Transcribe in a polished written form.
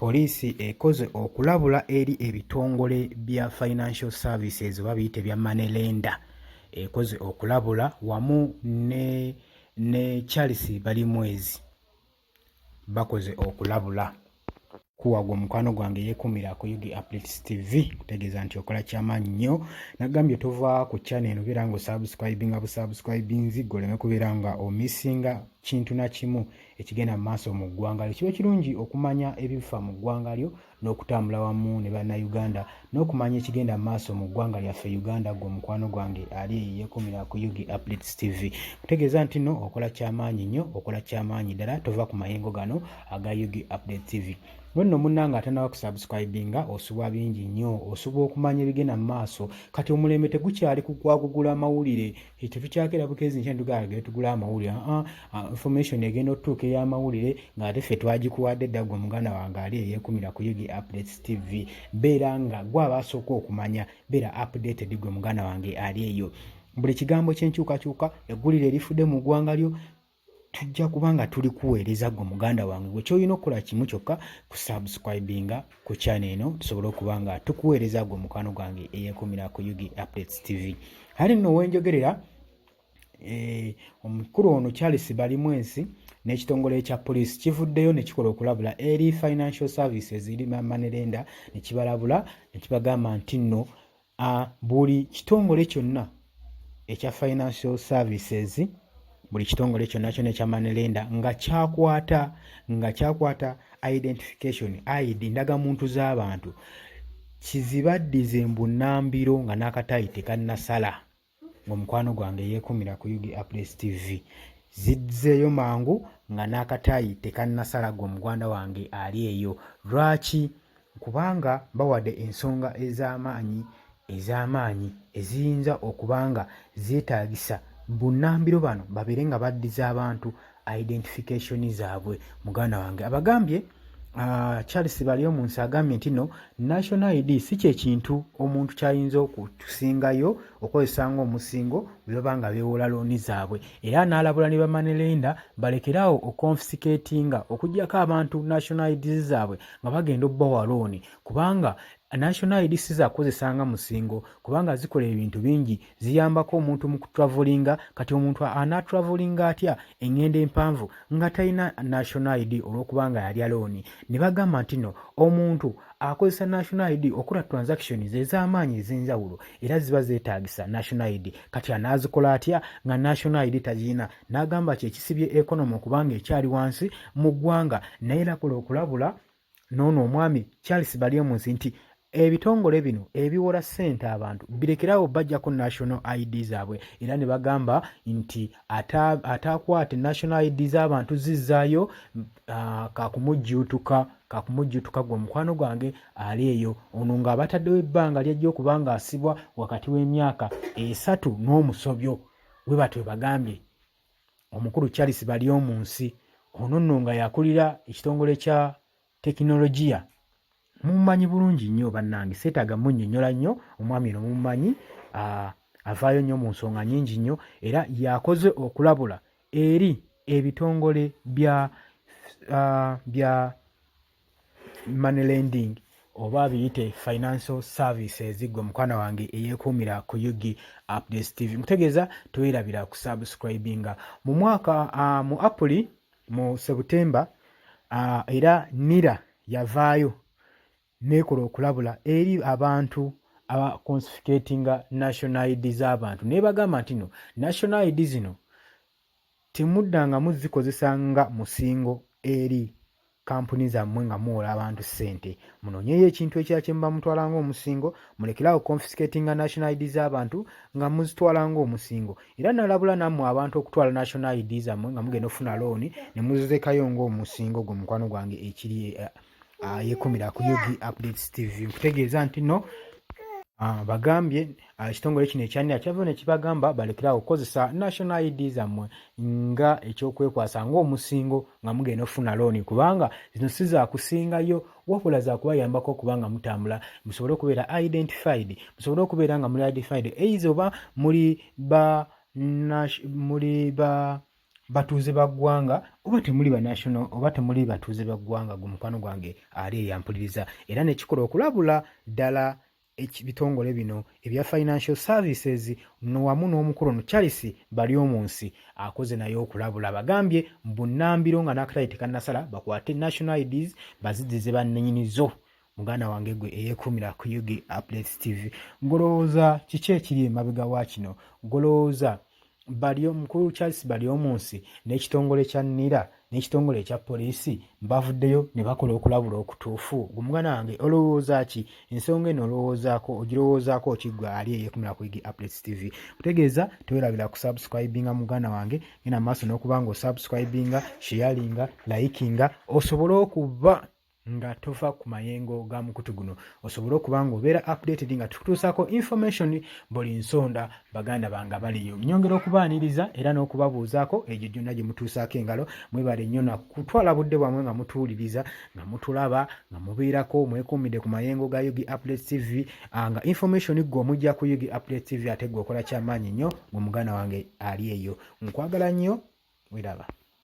poliisi ekoze okulabula eri ebitongole bya financial services oba biyite bya money lender. Ekoze okulabula wamu ne Charles Balimwezi bakoze okulabula. Kuwagwa mukwano gwange yeekumira ku Yugi Updates TV kutegeeza nti okola kyamaanyi nnyo. Nagambye tova ku channel eno beera nga osubscribinga busubscribinzi goleme kubeera nga omisinga kintu na kimu ekigenda mu maaso mu ggwanga lyo. Kiba kirungi okumanya ebifa mu ggwanga lyo n'okutambula wamu ne bannayuganda n'okumanya ekigenda mu maaso mu ggwanga lyaffe Uganda. Gwe mukwano gwange ali yeekumira ku Yugi Updates TV kutegeeza nti no okola kyamaanyi nnyo, okola kyamaanyi ddala, tova ku mayengo gano aga Yugi Updates TV. Wenno munnanga atanaba kusubscribinga osubwa bingi nnyo, osubwa okumanya ebigenda mu maaso. Kati omulembe tegukyali kugula amawulire, tetukyakera bukezi nkya ndugaalagire tugula amawulire. Information egenda otutuuka ey'amawulire ng'ate ffe twagikuwadde dda gwe muganda wange ali eyeekumira ku Yugi Updates TV. Beera nga gwe abaasooka okumanya, beera updated gwe muganda wange ali eyo. Buli kigambo ky'enkyukakyuka, eggulire erifudde mu ggwanga lyo, tujja kubanga tuli kuweereza gwe muganda wange. Gwe kyolina okukola kimu kyokka kusubscribinga ku channel eno tusobole okuba nga tukuweereza gwe mukwano gwange eyeekumira ku Yugi Updates TV. Hali nno wenjogerera omukulu ono Charles Balimwezi n'ekitongole ekya poliisi kivuddeyo ne kikola okulabula eri financial services eri money lender ne kibalabula ne kibagamba nti nno buli kitongole kyonna ekya financial services, buli kitongole kyonna kyonna ekya money lender nga kyakwata identification ID ndagamuntu z'abantu kizibaddize mbunnambiro nga n'akatayi tekannasala. Omukwano gwange yeekumira ku Yugi Updates TV zizzeeyo mangu nga n'akatayi tekannasala gwe muganda wange ali eyo. Lwaki? Kubanga bawadde ensonga ez'amaanyi eziyinza okubanga zeetaagisa bunnambiro bano babeere nga baddiza abantu identification zaabwe. Muganda wange abagambye Charles Balimwezi agambye nti no national ID si kye kintu omuntu kyayinza okutusingayo okozesa ng'omusingo bwe baba nga beewola looni zaabwe. Era n'alabula ne money lender balekerawo oconfiscatinga okuggyako abantu national ID zaabwe nga bagenda obbawa looni, kubanga national ID si zakozesa nga musingo, kubanga zikola ebintu bingi. Ziyambako omuntu mu kutravelinga. Kati omuntu anatravelinga atya engendo empanvu nga talina national ID olw'okubanga yalya looni? Ne bagamba nti no omuntu akozesa national ID okola transactions ez'amaanyi ez'enjawulo era ziba zeetaagisa national ID. Kati anaazikola atya nga national ID tagirina? N'agamba kyekisibye economy okubanga ekyali wansi mu ggwanga. Naye lakola okulabula n'ono omwami Charles Balimwezi nti ebitongole bino ebiwola ssente abantu birekerawo bajjako national ID zaabwe. Era ne bagamba nti ataakwate national ID z'abantu zizzaayo kakumujjutuka gwe mukwano gwange ali eyo. Ono ng'abataddewo ebbanga lyajja okuba nga asibwa wakati w'emyaka 3 n'omusobyo. Bwe batyo bagambye omukulu Charles Balimwezi ono nno nga yakulira ekitongole kya tekinologiya. Mumumanyi bulungi nnyo bannange, seetaaga munnyonnyola nnyo. Omwami ono mumumanyi, avaayo nnyo mu nsonga nnyingi nnyo, era yakoze okulabula eri ebitongole bya money lending oba biyite financial services. Gwe mukwana wange eyeekuumira ku Yugi Updates TV mutegeeza tweerabira ku subscribinga mu mwaka mu April mu September era NIRA yavaayo nekola okulabula eri abantu aba confiscatinga national ID z'abantu. Naye bagamba nti no national ID zino temuddanga muzikozesa nga musingo eri kampuni zammwe nga muwola abantu ssente. Munoonyeyo ekintu ekirala kye muba mutwala ng'omusingo, mulekerawo confiscatinga national ID z'abantu nga muzitwala ng'omusingo. Era nalabula nammwe abantu okutwala national ID zammwe nga mugenda okufuna looni ne muziteekayo ng'omusingo. Gwe mukwano gwange ekiri yeekumira ku Yugi Updates TV nkutegeeza nti no bagambye ekitongole kino ekyanira kyava ne kibagamba balekerawo okukozesa national ID zammwe nga ekyokwekwasa ng'omusingo nga mugenda okufuna looni, kubanga zino si zaakusingayo wabula zaakubayambako okubanga mutambula musobole okubeera identified, musobole okubeera nga muli identified eizo oba muli ba batuuze ba ggwanga oba temuli ba national oba temuli batuuze ba ggwanga gwe mukwano gwange ali eyampuliriza era nekikola okulabula ddala ebitongole bino ebya financial services wamu n'omukulu ono Charles Balyomunsi akoze naye okulabula bagambye mbunnambiro nga n'akatale tekannasala bakwate national IDs baziddize bannenyinizo muganda wange gwe eyeekumira ku Yugi Updates TV ngolowooza kiki ekiri emabega wa kino ngolowooza mukulu Charles Balyomunsi n'ekitongole kya NIRA n'ekitongole ekya poliisi bavuddeyo ne bakola okulabula okutuufu gumugana wange olowooza ki ensonga eno ogirowoozaako okiggwa ali eyeekumira ku Yugi Updates TV kutegeeza tewerabira ku subscribinga muganda wange genda maaso n'okuba nga osubscribinga sharinga likinga osobole okuba nga tova ku mayengo ga mukutu guno osobole okuba nga obeera updated nga tukutuusaako information buli nsonda baganda banga baliyo nyongera okubaaniriza era n'okubabuuzaako egyo gyonna gye mutuusaako engalo mwebale nnyo nakutwala budde bwamwe nga mutuwuliriza nga mutulaba nga mubeerako mwekuumidde ku mayengo ga Yugi Updates TV nga information gwe omujja ku Yugi Updates TV ate gwe okola kyamaanyi nnyo gwe muganda wange ali eyo nkwagala nnyo weraba